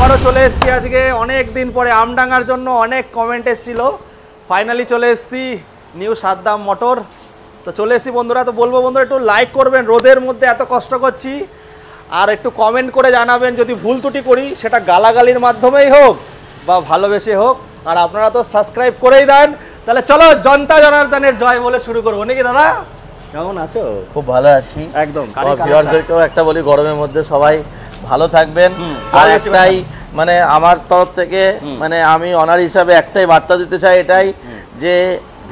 আবারও চলে এসেছি আজকে অনেক দিন পরে আমডাঙ্গার জন্য অনেক কমেন্ট এসেছিল, ফাইনালি চলে এসেছি নিউ সাদ্দাম মোটর। তো চলে এসেছি বন্ধুরা, তো বলবো বন্ধুরা একটু লাইক করবেন, রোদের মধ্যে এত কষ্ট করছি, আর একটু কমেন্ট করে জানাবেন যদি ভুল ত্রুটি করি, সেটা গালাগালির মাধ্যমেই হোক বা ভালোবেসে হোক, আর আপনারা তো সাবস্ক্রাইব করেই দেন। তাহলে চলো জনতা জনার্দনের জয় বলে শুরু করবো নাকি দাদা? কেমন আছো? খুব ভালো আছি একদম। ভিউয়ারদেরকেও একটা বলি, গরমের মধ্যে সবাই ভালো থাকবেন। আর একটাই মানে আমার তরফ থেকে মানে আমি অনার হিসাবে একটাই বার্তা দিতে চাই, এটাই যে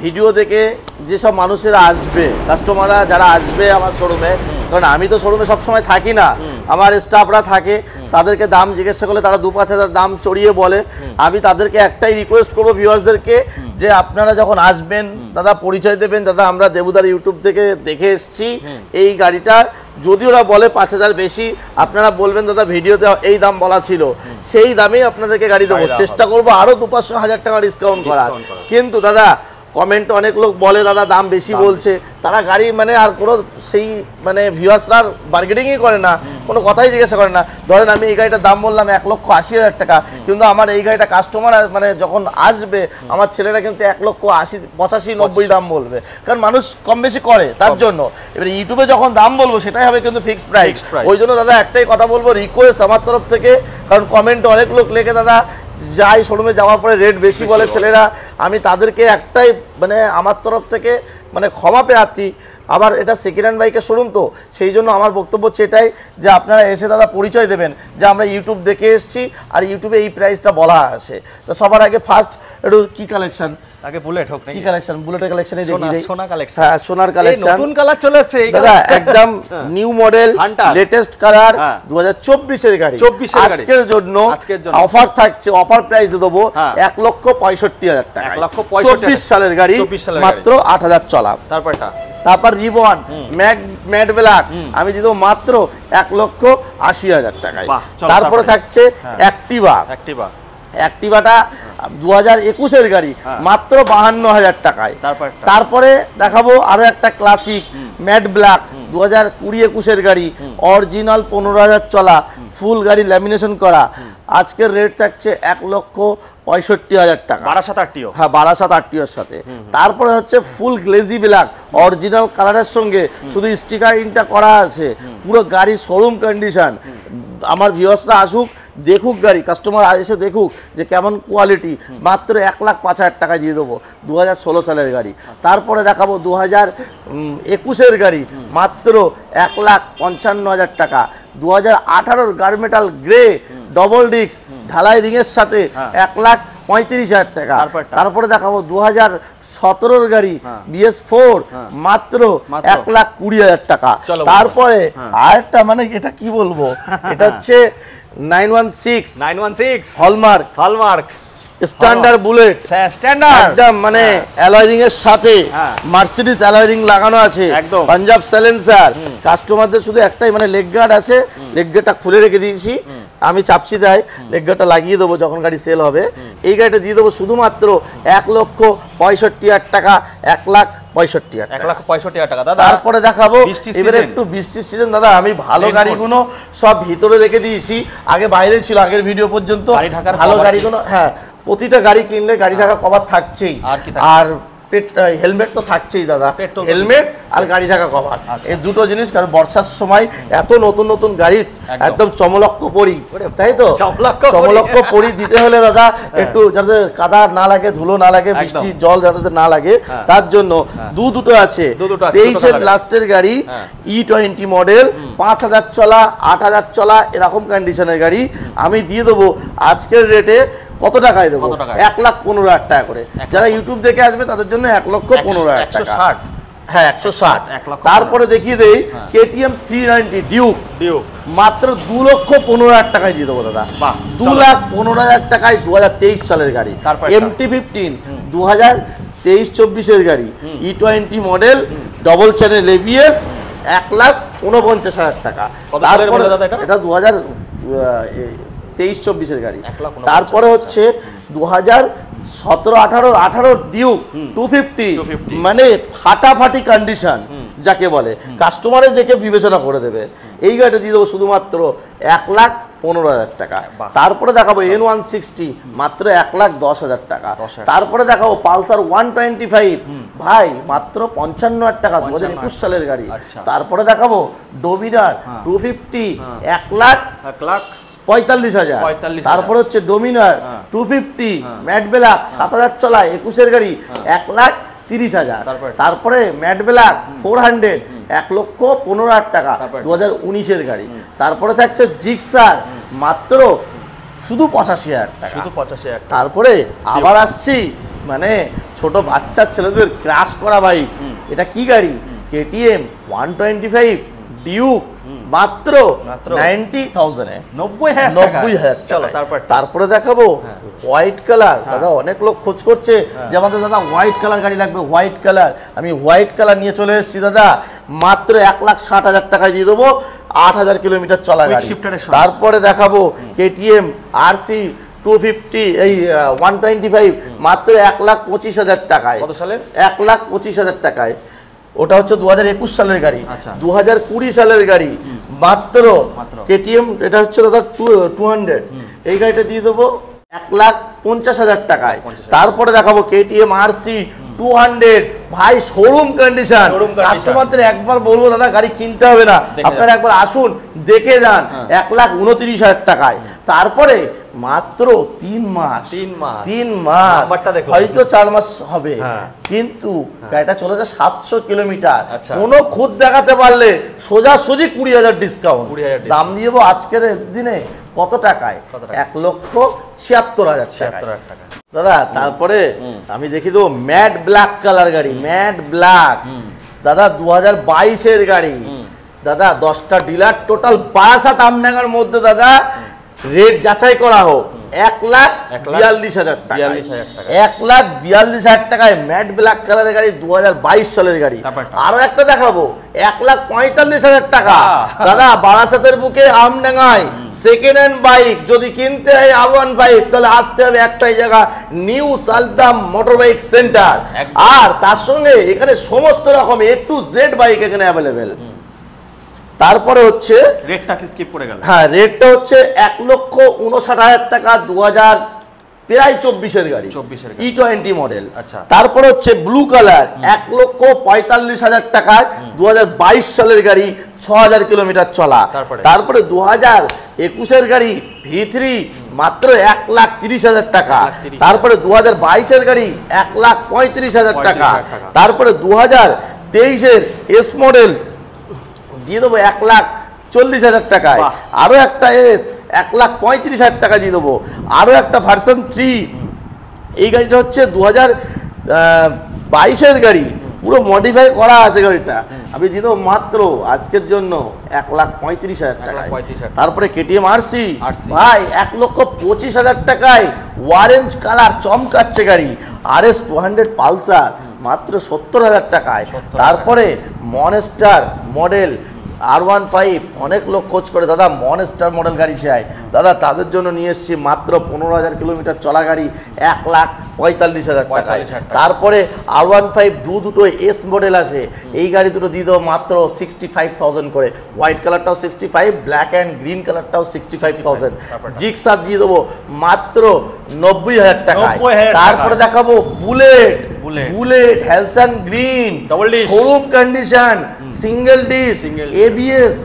ভিডিও দেখে যেসব মানুষেরা আসবে, কাস্টমাররা যারা আসবে আমার শোরুমে, কারণ আমি তো শোরুমে সবসময় থাকি না, আমার স্টাফরা থাকে, তাদেরকে দাম জিজ্ঞাসা করলে তারা 2-5 হাজার দাম চড়িয়ে বলে। আমি তাদেরকে একটাই রিকোয়েস্ট করবো ভিউয়ার্সদেরকে, যে আপনারা যখন আসবেন দাদা পরিচয় দেবেন, দাদা আমরা দেবুদার ইউটিউব থেকে দেখে এসেছি এই গাড়িটা, যদি ওরা বলে 5 হাজার বেশি, আপনারা বলবেন দাদা ভিডিওতে এই দাম বলা ছিল, সেই দামেই আপনাদেরকে গাড়ি দেবো। চেষ্টা করবো আরও 200-500 হাজার টাকা ডিসকাউন্ট করার। কিন্তু দাদা কমেন্ট অনেক লোক বলে দাদা দাম বেশি বলছে, তারা গাড়ি মানে আর কোনো সেই মানে ভিউয়ার্সরা বার্গেনিংই করে না, কোনো কথাই জিজ্ঞাসা করে না। ধরেন আমি এই গাড়িটার দাম বললাম 1,80,000 টাকা, কিন্তু আমার এই গাড়িটা কাস্টমার মানে যখন আসবে আমার ছেলেরা কিন্তু 1,80,85,90 দাম বলবে, কারণ মানুষ কম বেশি করে তার জন্য। এবার ইউটিউবে যখন দাম বলবো সেটাই হবে কিন্তু ফিক্সড প্রাইস। ওই জন্য দাদা একটাই কথা বলবো, রিকোয়েস্ট আমার তরফ থেকে, কারণ কমেন্টে অনেক লোক লেখে দাদা যাই শোরুমে যাওয়ার পরে রেট বেশি বলে ছেলেরা, আমি তাদেরকে একটাই মানে আমার তরফ থেকে মানে ক্ষমা প্রার্থী। আবার এটা সেকেন্ড হ্যান্ড বাইকের শোরুম, তো সেই জন্য আমার বক্তব্য হচ্ছে এটাই যে আপনারা এসে দাদা পরিচয় দেবেন যে আমরা ইউটিউব দেখে এসেছি আর ইউটিউবে এই প্রাইসটা বলা আছে। তো সবার আগে ফার্স্ট একটু কি কালেকশন, আগে বুলেট হোক নাকি? কি কালেকশন? বুলেটের কালেকশনই দেখি দেই। সোনা কালেকশন। হ্যাঁ সোনার কালেকশন, নতুন কালার চলে এসেছে দাদা, একদম নিউ মডেল লেটেস্ট কালার 2024 এর গাড়ি। আজকের জন্য অফার থাকছে, অফার প্রাইস দেবো 1,65,000 টাকা। 24 সালের গাড়ি, মাত্র 8,000 চলা। তারপর রিবন ম্যাট ব্ল্যাক আমি দিয়ে দেবো মাত্র 1,80,000 টাকায়। তারপরে থাকছে অ্যাক্টিভাটা 2021 এর গাড়ি, মাত্র 52,000 টাকায়। তারপরে দেখাবো আরো একটা ক্লাসিক ম্যাট ব্ল্যাক 2020-21 এর গাড়ি, অরিজিনাল 15,000 চলা, ফুল গাড়ি ল্যামিনেশন করা। আজকের রেট থাকছে 1,65,000 টাকা। হ্যাঁ 12,700 সাথে। তারপরে হচ্ছে ফুল গ্লেজি ব্ল্যাক অরিজিনাল কালারের সঙ্গে শুধু স্টিকারিংটা করা আছে, পুরো গাড়ি শোরুম কন্ডিশন। আমার ভিউয়ার্সরা আসুক, দেখুক গাড়ি, কাস্টমার এসে দেখুক যে কেমন কোয়ালিটি, মাত্র 1,05,000 টাকা দিয়ে দেবো। 2016 সালের গাড়ি। তারপরে দেখাবো 2021 এর গাড়ি, মাত্র 1,55,000 টাকা। 2018 গার্মেটাল গ্রে ডবল ডিস্ক ঢালাই রিংয়ের সাথে 1,35,000 টাকা। তারপরে দেখাবো 2017 গাড়ি BS4, মাত্র 1,20,000 টাকা। তারপরে আরেকটা মানে এটা কি বলবো, এটা হচ্ছে 916 হলমার্ক স্ট্যান্ডার্ড বুলেট, একদম মানে অ্যালয় রিং এর সাথে মার্সিডিজ অ্যালয় রিং লাগানো আছে, পাঞ্জাব সাইলেন্সার। কাস্টমারদের শুধু একটাই মানে লেগ গার্ড আছে, লেগ গার্ডটা খুলে রেখে দিয়েছি, আমি চাপছি দেয় লেগ গার্ডটা লাগিয়ে দেবো যখন গাড়ি সেল হবে। এই গাড়িটা দিয়ে দেবো শুধুমাত্র 1,65,000 টাকা, 1,65,000 টাকা। তারপরে দেখাবো এবারে একটু বৃষ্টির সিজন দাদা, আমি ভালো গাড়িগুলো সব ভিতরে রেখে দিয়েছি, আগে বাইরে ছিল আগের ভিডিও পর্যন্ত ভালো গাড়িগুলো। হ্যাঁ প্রতিটা গাড়ি কিনলে গাড়ি ঢাকা কভার থাকছেই, আর হেলমেট তো থাকছেই দাদা, হেলমেট আর গাড়ি ঢাকা কভার, এই দুটো জিনিস। কারণ বর্ষার সময় এত নতুন নতুন গাড়ি একদম চমলক্ষ পরি, তাই তো চমলক্ষ পরি দিতে হলে দাদা একটু যাতে কাদা না লাগে, ধুলো না লাগে, বৃষ্টির জল যাতে না লাগে, তার জন্য দুটো আছে। 23-এর লাস্টের গাড়ি E20 মডেল, 5,000 চলা 8,000 চলা এরকম কন্ডিশনের গাড়ি আমি দিয়ে দেবো আজকের রেটে। কত টাকায় দেবো? 1,15,000 টাকা করে। যারা ইউটিউব দেখে আসবে তাদের জন্য 1,15,000 টাকা। হ্যাঁ 160। তারপরে দেখিয়ে দেই KTM 390 ডিউক, মাত্র 2,15,000 টাকায় দিয়ে দেবো দাদা। 2,15,000 টাকায় 2023 সালের গাড়ি। MT-15 2023-24 এর গাড়ি, E20 model, double channel ABS, 1,49,000 টাকা। তারপরে এটা 2023-24 এর গাড়ি। তারপরে হচ্ছে 2017-18 ডিউক 250, মানে ফাটাফাটি কন্ডিশন যাকে বলে, কাস্টমারে দেখে বিবেচনা করে দেবে। এই গাড়িটা দিয়ে দেবো শুধুমাত্র 1,50,000 15,000 টাকা। বাহ। তারপরে দেখাবো N160 মাত্র 1,10,000 টাকা। 10,000 তারপরে দেখাবো পালসার 125 ভাই মাত্র 55,000 টাকা, 2021 সালের গাড়ি। আচ্ছা। তারপরে দেখাবো ডোমিনার 250 1,45,000। 45,000। তারপরে হচ্ছে ডোমিনার 250 ম্যাট ব্ল্যাক 7,000 চলা 21-এর গাড়ি 1,30,000। তারপরে ম্যাট ব্ল্যাক 400 1,15,000 টাকা, 2019-এর গাড়ি। তারপরে থাকছে জিক্সার মাত্র শুধু 85,000 টাকা। শুধু 85,000। তারপরে আবার আসছি মানে ছোট বাচ্চা ছেলেদের ক্রাশ করা বাইক, এটা কি গাড়ি? KTM 125 ডিউক মাত্র 90,000 এ, 90,000 চলো তারপরে দেখাবো হোয়াইট কালার। দাদা অনেক লোক খোঁজ করছে যে আমাদের দাদা হোয়াইট কালার গাড়ি লাগবে, হোয়াইট কালার। আমি হোয়াইট কালার নিয়ে চলে এসেছি দাদা, মাত্র 1,60,000 টাকায় দিয়ে দেবো, 8,000 কিলোমিটার চলা গাড়ি। তারপরে দেখাবো KTM RC 250 এই 125 মাত্র 1,25,000 টাকায়। কত সালের? 1,25,000 টাকায়। ওটা হচ্ছে 2021 সালের গাড়ি। আচ্ছা। 2020 সালের গাড়ি মাত্র KTM, এটা হচ্ছে দাদা 200, এই গাড়িটা দিয়ে দেবো 1,50,000 টাকায়। তারপরে দেখাবো KTM RC 200 ভাই শোরুম কন্ডিশন। কাস্টমারদের একবার বলবো দাদা গাড়ি কিনতে হবে না, আপনারা একবার আসুন দেখে যান, 1,29,000 টাকায়। তারপরে মাত্র 3 মাস হয়তো 4 মাস হবে, কিন্তু গাড়িটা চলে যায় 700 কিলোমিটার। কোনো খুদ দেখাতে পারলে সোজাসুজি 20,000 ডিসকাউন্ট দাম দিয়ে দেবো আজকের দিনে। কত টাকায়? 1,76,000 টাকা দাদা। তারপরে আমি দেখি দেবো ম্যাট ব্ল্যাক কালার গাড়ি, ম্যাট ব্ল্যাক দাদা 2022-এর গাড়ি দাদা। 10টা ডিলার টোটাল 12 আমডাঙ্গার মধ্যে দাদা রেট যাচাই করা হোক, 1,42,000 টাকা, 1,42,000 টাকায় ম্যাট ব্ল্যাক কালারের গাড়ি, 2022 সালের গাড়ি। আরো একটা দেখাবো 1,45,000 টাকা দাদা। বারাসাতের বুকে আমডাঙ্গায় সেকেন্ড হ্যান্ড বাইক যদি কিনতে হয় R15 তাহলে আসতে হবে একটাই জায়গা, নিউ সালদাম মোটর বাইক সেন্টার। আর তার সঙ্গে এখানে সমস্ত রকম A to Z বাইক এখানে অ্যাভেলেবেল। তারপরে হচ্ছে রেটটা কি স্কিপ করে গেল? হ্যাঁ, রেটটা হচ্ছে 1,59,000 টাকা, 2024-এর গাড়ি, E20 মডেল। তারপরে হচ্ছে ব্লু কালার 1,45,000 টাকায়, 2022 সালের গাড়ি, 6,000 কিলোমিটার চলা। তারপরে 2021-এর গাড়ি V3 মাত্র 1,30,000 টাকা। তারপরে 2022-এর গাড়ি 1,35,000 টাকা। তারপরে 2023-এর S মডেল দিয়ে দেবো 1,40,000 টাকায়। আরো একটা এস 1,35,000 টাকা দিয়ে দেবো। আরো একটা ভার্সন 3, এই গাড়িটা হচ্ছে 2022-এর গাড়ি, পুরো মডিফাই করা আছে গাড়িটা। আমি দিয়ে দেবো মাত্র আজকের জন্য 1,35,000 টাকায়। তারপরে KTM RC ভাই 1,25,000 টাকায়, অরেঞ্জ কালার চমকাচ্ছে গাড়ি। RS 200 পালসার মাত্র 70,000 টাকায়। তারপরে মনস্টার মডেল R15, অনেক লোক খোঁজ করে দাদা মনস্টার মডেল গাড়ি চাই দাদা, তাদের জন্য নিয়ে এসেছি মাত্র 15,000 কিলোমিটার চলা গাড়ি, 1,45,000 টাকায়। তারপরে R15 দুটো S মডেল আছে, এই গাড়ি দুটো দিয়ে দেবো মাত্র 65,000 করে, হোয়াইট কালারটাও 65, ব্ল্যাক অ্যান্ড গ্রিন কালারটাও 65,000। জিক্সার দিয়ে দেবো মাত্র 90,000 টাকায়। তারপরে দেখাবো বুলেট হ্যালসান green showroom condition, single disc ABS,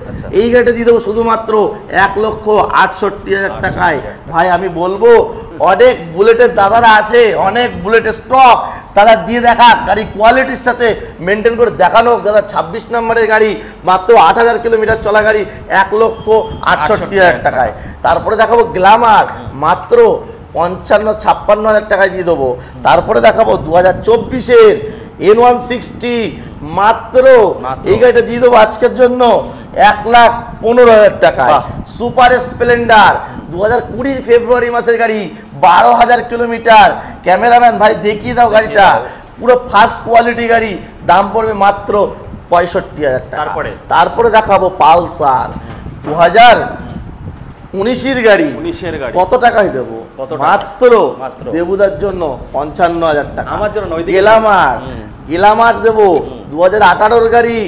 এই গাড়িটা দিয়ে দেবো শুধুমাত্র 1,68,000 টাকায়। ভাই আমি বলবো অনেক বুলেটের দাদারা আছে, অনেক বুলেটের স্টক, তারা দিয়ে দেখা গাড়ি কোয়ালিটির সাথে মেনটেন করে দেখানো। দাদা 26 নম্বরের গাড়ি মাত্র 8,000 কিলোমিটার চলা গাড়ি, 1,68,000 টাকায়। তারপরে দেখাবো গ্ল্যামার মাত্র 55-56,000 টাকায় দিয়ে দেবো। তারপরে দেখাবো 2024-এর N160 মাত্র এই গাড়িটা দিয়ে দেবো আজকের জন্য 1,15,000 টাকায়। সুপার স্প্লেন্ডার 2020 ফেব্রুয়ারি মাসের গাড়ি, 12,000 কিলোমিটার। ক্যামেরাম্যান ভাই দেখিয়ে দাও গাড়িটা, পুরো ফার্স্ট কোয়ালিটি গাড়ি, দাম পড়বে মাত্র 65,000 টাকা। তারপরে দেখাবো পালসার 2019-এর গাড়ি, কত টাকায় দেবো? মাত্র দেবুদার জন্য 55,000 টাকা। আমার জন্য গ্ল্যামার দেবো 2018-এর গাড়ি,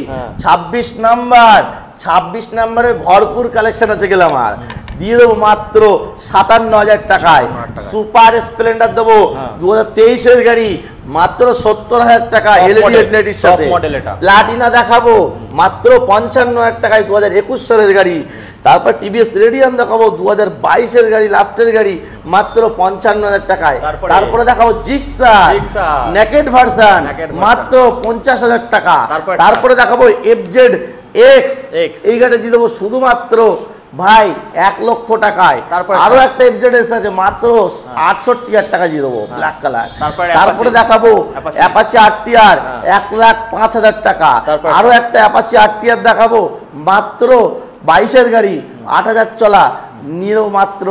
26 নাম্বারের ভরপুর কালেকশন আছে গ্ল্যামার। দিয়ে দেবো মাত্র 57,000 টাকায়। সুপার স্প্লেন্ডার দেবো 2023-এর গাড়ি মাত্র 70,000 টাকা এলইডি হেডলাইটের সাথে। প্লাটিনা দেখাবো মাত্র 55,000 টাকায় 2021 সালের গাড়ি। তারপর টিভিএস রেডিয়ান দেখাবো 2022-এর গাড়ি, লাস্টের গাড়ি মাত্র 55,000 টাকায়। তারপরে দেখাবো জিক্সার নেকেড ভার্সন মাত্র 50,000 টাকা। তারপরে দেখাবো এফজেড এক্স, এই গাড়িটা দিয়ে দেবো শুধুমাত্র ভাই 1 লক্ষ টাকায়। আরো একটা এফজেড এক্স আছে মাত্র 68,000 টাকা দিয়ে দেবো ব্ল্যাক কালার। তারপরে দেখাবো অ্যাপাচি আরটিআর 1,05,000 টাকা। আরো একটা অ্যাপাচি আরটিআর দেখাবো মাত্র 22-এর গাড়ি 8,000 চলা, নিয়েও মাত্র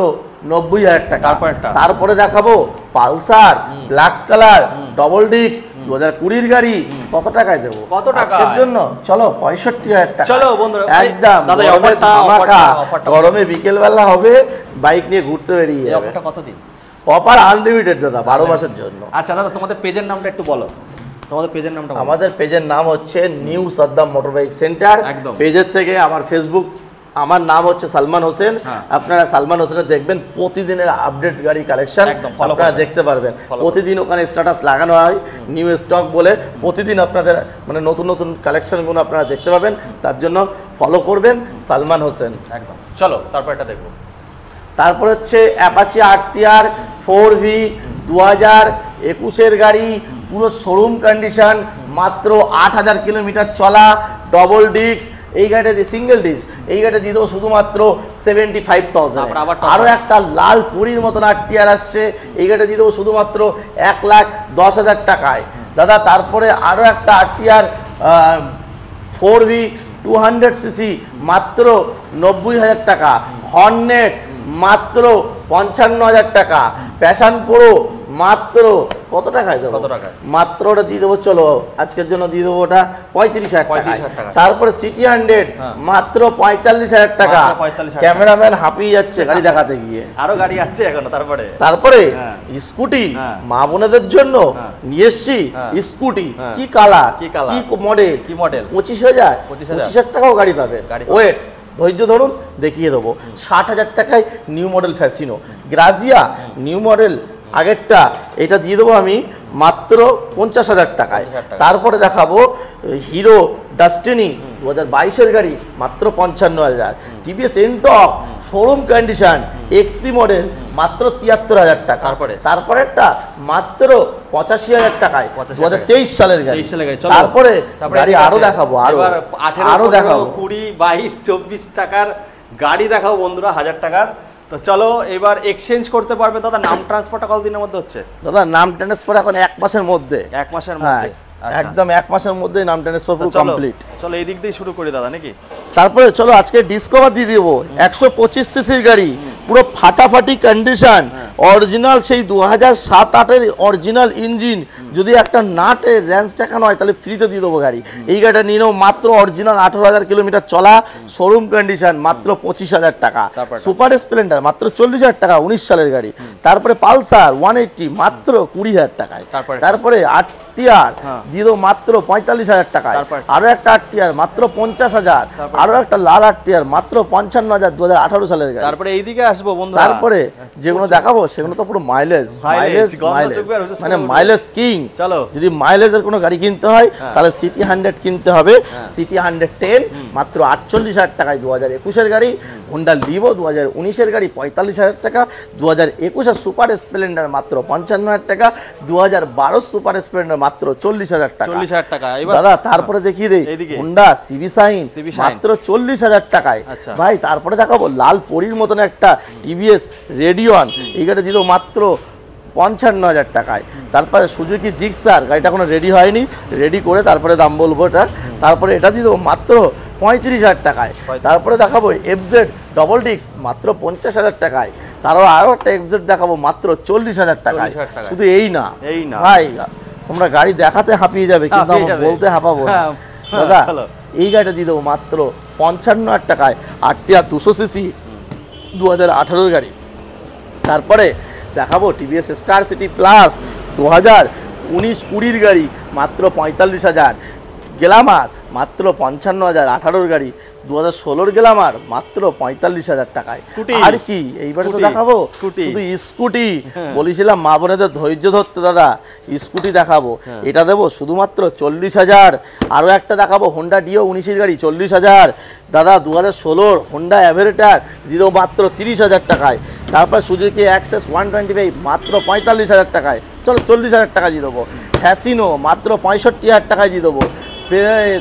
90,000 টাকা। তারপরে দেখাবো Pulsar black colour double disc 2020-এর গাড়ি, কত টাকায় দেবো আজকের জন্য? চলো 65,000 টাকা। চলো বন্ধুরা একদম গরমে ধামাকা, গরমে বিকেল বেলা হবে বাইক নিয়ে ঘুরতে বেরিয়ে যাবে। কতদিন অফার আনলিমিটেড দাদা, 12 মাসের জন্য। আচ্ছা দাদা তোমাদের পেজের নামটা একটু বলো। তোমাদের পেজের নামটা? আমাদের পেজের নাম হচ্ছে নিউ সাদ্দাম মোটরবাইক সেন্টার। পেজের থেকে আমার ফেসবুক, আমার নাম হচ্ছে সালমান হোসেন। আপনারা সালমান হোসেনের দেখবেন প্রতিদিনের আপডেট গাড়ি কালেকশন আপনারা দেখতে পারবেন। প্রতিদিন ওখানে স্ট্যাটাস লাগানো হয় নিউ স্টক বলে, প্রতিদিন আপনাদের মানে নতুন নতুন কালেকশনগুলো আপনারা দেখতে পাবেন। তার জন্য ফলো করবেন সালমান হোসেন। একদম। চলো তারপর এটা দেখবো। তারপর হচ্ছে অ্যাপাচি আরটিআর 4V 2021-এর গাড়ি, পুরো শোরুম কন্ডিশন, মাত্র 8,000 কিলোমিটার চলা, ডবল ডিস্ক। এই গাড়িটা দিয়ে সিঙ্গেল ডিস্ক, এই গাড়িটা দিয়ে দেবো শুধুমাত্র 75,000। আরও একটা লাল পুরীর মতন আরটিআর আসছে, এই গাড়িটা দিয়ে দেবো শুধুমাত্র 1,10,000 টাকায় দাদা। তারপরে আরও একটা আরটিআর 4V 200cc মাত্র 90,000 টাকা। হর্নেট মাত্র 55,000 টাকা। প্যাশন প্রো মাত্র কত টাকায় দেবো? মাত্র ওটা দিয়ে দেবো, চলো আজকের জন্য দিয়ে দেবো ওটা 35,000 টাকা। তারপরে সিটি 100 মাত্র 45,000 টাকা। ক্যামেরাম্যান হাঁপিয়ে যাচ্ছে গাড়ি দেখাতে গিয়ে। আরো গাড়ি আছে এখনো। তারপরে স্কুটি মা বোনেদের জন্য নিয়ে এসছি স্কুটি। কি কালার, কি মডেল, 25,000 টাকাও গাড়ি পাবে। ওয়েট, ধৈর্য ধরুন, দেখিয়ে দেবো। 60,000 টাকায় new model Fascino Grazia new model আগেরটা, এটা দিয়ে দেবো আমি মাত্র 50,000 টাকায়। তারপরে দেখাবো হিরো ডাস্টিনি 2022-এর গাড়ি মাত্র 55,000। TVS Ntorq showroom condition XP model মাত্র 73,000 টাকা। তারপরে একটা মাত্র 85,000 টাকায় 2023 সালের গাড়ি। তারপরে গাড়ি আরো দেখাবো, আরো দেখাবো 20, 22, 24 টাকার গাড়ি দেখাবো বন্ধুরা, 1000 টাকার। তো চলো এবার এক্সচেঞ্জ করতে পারবে দাদা। নাম ট্রান্সফারটা কতদিনের মধ্যে হচ্ছে দাদা? নাম ট্রান্সফার এখন 1 মাসের মধ্যে। 1 মাসের মধ্যে? একদম 1 মাসের মধ্যে নাম ট্রান্সফার পুরো কমপ্লিট। চলো এই দিক দিয়ে শুরু করি দাদা নাকি? তারপরে চলো আজকে ডিসকভার দিয়ে দেবো 125 সিসির গাড়ি, পুরো ফাটাফাটি কন্ডিশন, অরিজিনাল সেই 2007-8-এর অরিজিনাল ইঞ্জিন। যদি একটা নাটের রেঞ্জ দেখানো হয় তাহলে ফ্রিতে দিয়ে দেবো গাড়ি। এই গাড়িটা নিয়ে নেবো মাত্র অরিজিনাল 18,000 কিলোমিটার চলা, শোরুম কন্ডিশন, মাত্র 25,000 টাকা। সুপার স্প্লেন্ডার মাত্র 40,000 টাকা, 19 সালের গাড়ি। তারপরে পালসার 180 মাত্র 20,000 টাকায়। তারপরে আরটিআর দিয়ে দেবো মাত্র 45,000 টাকায়। আরো একটা আরটিআর মাত্র 50,000। আরো একটা লাল আরটিআর মাত্র 55,000, 2018 সালের গাড়ি। তারপরে এইদিকে আসবো বন্ধু। তারপরে যেগুলো দেখাবো সেগুলো তো পুরো মাইলেজ মানে মাইলেজ কিং। চলো, যদি মাইলেজের কোনো গাড়ি কিনতে হয় তাহলে সিটি 100 কিনতে হবে। সিটি 110 মাত্র 48,000 টাকায়, 2021-এর গাড়ি। হোন্ডা লিভো 2019-এর গাড়ি 45,000 টাকা। 2021-এর সুপার স্প্লেন্ডার মাত্র 55,000 টাকা। 2012 সুপার স্প্লেন্ডার মাত্র 40,000 টাকা। দাদা তারপরে দেখিয়ে দেই হোন্ডা সিবি সাইন মাত্র 40,000 টাকায় ভাই। তারপরে দেখাবো লাল পরীর মতন একটা টিভিএস রেডিয়ন, এই গাড়ি দিল মাত্র 55,000 টাকায়। তারপরে সুজুকি জিক্সার, গাড়িটা এখনো রেডি হয়নি, রেডি করে তারপরে দাম বলবো এটা। তারপরে এটা দিয়ে দেবো মাত্র 35,000 টাকায়। তারপরে দেখাবো এফজেড ডবল ডিস্ক মাত্র 50,000 টাকায়। তারও আরও একটা এফজেড দেখাবো মাত্র 40,000 টাকায়। শুধু এই না ভাই, তোমরা গাড়ি দেখাতে হাঁপিয়ে যাবে কিন্তু বলতে হাঁপাবো দাদা। এই গাড়িটা দিয়ে দেবো মাত্র 55,000 টাকায়। আরটিআর 200cc 2018-এর গাড়ি। তারপরে দেখাবো টিভিএস স্টার সিটি প্লাস 2019-20-এর গাড়ি মাত্র 45,000। গ্ল্যামার মাত্র 55,000, 18-এর গাড়ি 2016 গ্ল্যামার মাত্র 45,000 টাকায়। স্কুটি আর কি এইবারে তো দেখাবো স্কুটি, শুধু স্কুটি। বলেছিলাম মা বোনেদের ধৈর্য ধরতে দাদা, স্কুটি দেখাবো। এটা দেবো শুধুমাত্র 40,000। আরও একটা দেখাবো হোন্ডা ডিও 19-এর গাড়ি 40,000 দাদা। 2016 হোন্ডা অ্যাভারেটার দিয়ে দেবো মাত্র 30,000 টাকায়। তারপর সুজুকি অ্যাক্সেস 125 মাত্র 45,000 টাকায়। চলো 40,000 টাকা দিয়ে দেবো। ফ্যাসিনো মাত্র 65,000 টাকায় দিয়ে দেবো।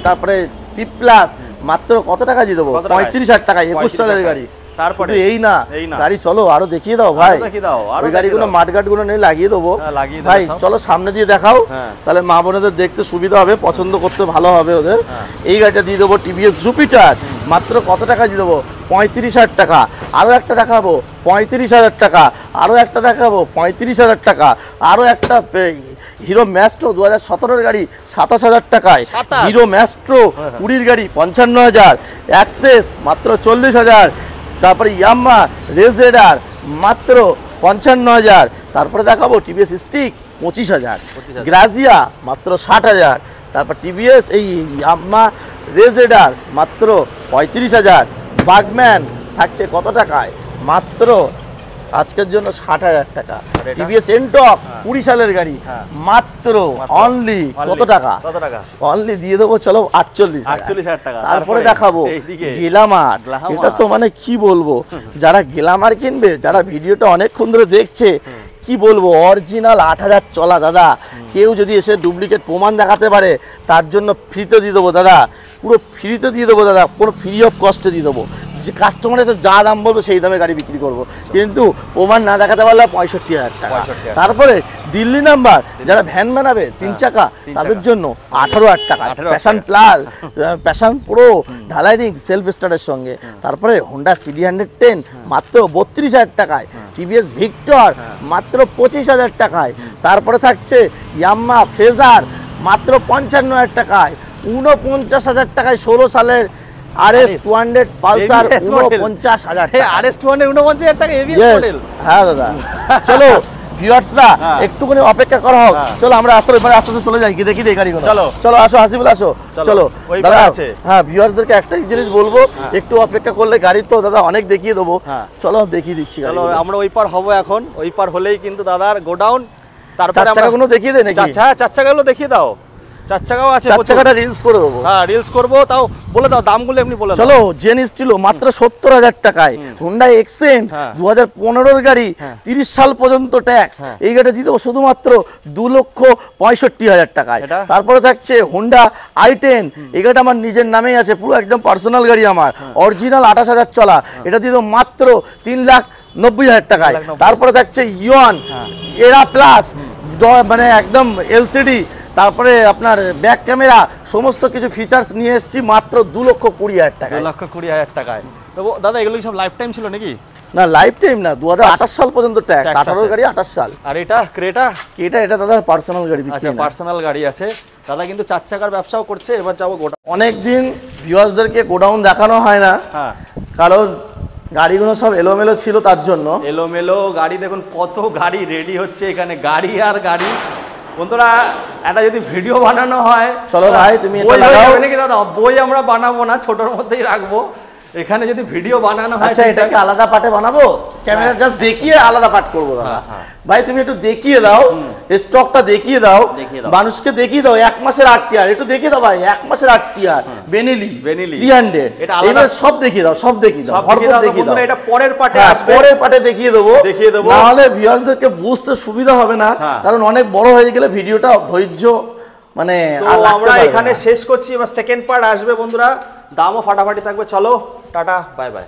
তারপরে পি প্লাস মাত্র কত টাকা দিয়ে দেবো? 35,000 টাকায়, 21 সালের গাড়ি। তারপরে এই না গাড়ি, চলো আরো দেখিয়ে দাও ভাই। ওই গাড়িগুলো মাঠঘাট গুলো নিয়ে লাগিয়ে দেবো ভাই। চলো সামনে দিয়ে দেখাও, তাহলে মা বোনেদের দেখতে সুবিধা হবে, পছন্দ করতে ভালো হবে ওদের। এই গাড়িটা দিয়ে দেবো টিভিএস জুপিটার মাত্র কত টাকা দিয়ে দেবো? 35,000 টাকা। আরও একটা দেখাবো 35,000 টাকা। আরও একটা দেখাবো 35,000 টাকা। আরও একটা হিরো ম্যাস্ট্রো 2017-এর গাড়ি 27,000 টাকায়। হিরো ম্যাস্ট্রো 20-এর গাড়ি 55,000। অ্যাক্সেস মাত্র 40,000। তারপরে ইয়াম্মা রেজ রেডার মাত্র 55,000। তারপরে দেখাবো টিভিএস স্টিক 25,000। গ্রাজিয়া মাত্র 60,000। তারপর টিভিএস এই ইয়াম্মা রেজ রেডার মাত্র 35,000। বাগম্যান থাকছে কত টাকায়? মাত্র আজকের জন্য 60,000 টাকা। টিভিএস এনটক 20 সালের গাড়ি মাত্র অনলি কত টাকা? অনলি দিয়ে দেবো চলো 48,000 টাকা। তারপরে দেখাবো গ্ল্যামার। এটা তো মানে কি বলবো, যারা গ্ল্যামার কিনবে, যারা ভিডিওটা অনেকক্ষণ ধরে দেখছে, কি বলবো, অরিজিনাল 8,000 চলা দাদা। কেউ যদি এসে ডুপ্লিকেট প্রমাণ দেখাতে পারে তার জন্য ফ্রিতে দিয়ে দেবো দাদা, পুরো ফ্রিতে দিয়ে দেবো দাদা, পুরো ফ্রি অফ কস্টে দিয়ে দেবো। যে কাস্টমার এসে যা দাম বলবো সেই দামে গাড়ি বিক্রি করবো, কিন্তু প্রমাণ না দেখাতে পারলে 65,000 টাকা। তারপরে দিল্লি নাম্বার, যারা ভ্যান বানাবে 3 চাকা, তাদের জন্য 18,000 টাকা। প্যাশন প্লাস, প্যাশন প্রো ঢালাই রিং সেলফ স্টার্টের সঙ্গে। তারপরে হোন্ডা সিডি 110 মাত্র 32,000 টাকায়। টিভিএস ভিক্টর মাত্র 25,000 টাকায়। তারপরে থাকছে ইয়াম্মা ফেজার মাত্র 55,000 টাকায়। 49,000 টাকায় 16 সালের RS 200 পালসার 49,000 টাকা। RS 200 49,000 টাকা এবিএস মডেল। হ্যাঁ দাদা, চলো ভিউয়ার্সরা একটুখানি অপেক্ষা করা হোক। চলো আমরা আস্তে আস্তে চলে যাই, কি দেখি গাড়িগুলো। চলো আসো হাসিবুল, আসো চলো দাদা। হ্যাঁ ভিউয়ার্সদেরকে একটা জিনিস বলবো, একটু অপেক্ষা করলে গাড়ি তো দাদা অনেক দেখিয়ে দেবো। চলো দেখিয়ে দিচ্ছি। চলো আমরা ওই পার হবো এখন, ওই পার হলেই কিন্তু দাদার গোডাউন। তারপরে চার চাকাগুলো দেখিয়ে দেয় নাকি? হ্যাঁ 4 চাকাগুলো দেখিয়ে দাও। 4 চাকাও আছে, 4 চাকাটা রিলস করে দেবো। হ্যাঁ রিলস করবো, তাও বলে দাও দামগুলো এমনি বলে দাও। চলো জেনিস ছিল মাত্র 70,000 টাকায়। হুন্ডা এক্সেন্ট 2015-এর গাড়ি, 30 সাল পর্যন্ত ট্যাক্স। এই গাড়িটা দিয়ে দেবো শুধুমাত্র 2,65,000 টাকায়। তারপরে থাকছে হুন্ডা i10, এই গাড়িটা আমার নিজের নামেই আছে, পুরো একদম পার্সোনাল গাড়ি আমার, অরিজিনাল 28,000 চলা। এটা দিয়ে দেবো মাত্র 3,90,000 টাকায়। তারপরে থাকছে ইয়ন এরা প্লাস, মানে একদম এলসিডি, তারপরে আপনার ব্যাক ক্যামেরা, সমস্ত কিছু ফিচার্স নিয়ে এসেছি মাত্র 2,20,000 টাকা। 2,20,000 টাকায়। তো দাদা এগুলো সব লাইফ টাইম ছিল নাকি? না লাইফ টাইম না, 2028 সাল পর্যন্ত ট্যাক্স। 18 গাড়ি 28 সাল। আর এটা ক্রেটা? এটা দাদা পার্সোনাল গাড়ি বিক্রি। আচ্ছা পার্সোনাল গাড়ি আছে দাদা, কিন্তু 4 চাকার ব্যবসাও করছে। এবার যাবো গোডাউন। অনেকদিন ভিউয়ার্সদেরকে গোডাউন দেখানো হয় না, কারণ গাড়িগুলো সব এলোমেলো ছিল, তার জন্য এলোমেলো গাড়ি। দেখুন কত গাড়ি রেডি হচ্ছে এখানে, গাড়ি আর গাড়ি। বন্ধুরা একটা যদি ভিডিও বানানো হয়, চলো ভাই তুমি এটা লাগাও নাকি দাদা? বই আমরা বানাবো না, ছোটর মধ্যেই রাখবো। এখানে যদি ভিডিও বানানো হয়, আচ্ছা এটাকে আলাদা পার্টে বানাবো, ক্যামেরা জাস্ট দেখিয়ে আলাদা পার্ট করবো দাদা। ভাই তুমি একটু দেখিয়ে দাও, স্টকটা দেখিয়ে দাও, মানুষকে দেখিয়ে দাও। 1 মাসের আরটিআর একটু দেখিয়ে দাও ভাই, 1 মাসের আরটিআর বেনেলি 300, এবার সব দেখিয়ে দাও, সব দেখিয়ে দাও, ভরপুর দেখিয়ে দাও। এটা পরের পার্টে আসবে, পরের পার্টে দেখিয়ে দেবো। নাহলে ভিউয়ার্সদেরকে বুঝতে সুবিধা হবে না, কারণ অনেক বড় হয়ে গেলে ভিডিওটা ধৈর্য মানে। আমরা এখানে শেষ করছি, এবার সেকেন্ড পার্ট আসবে বন্ধুরা, দামও ফাটাফাটি থাকবে। চলো টাটা বাই বাই।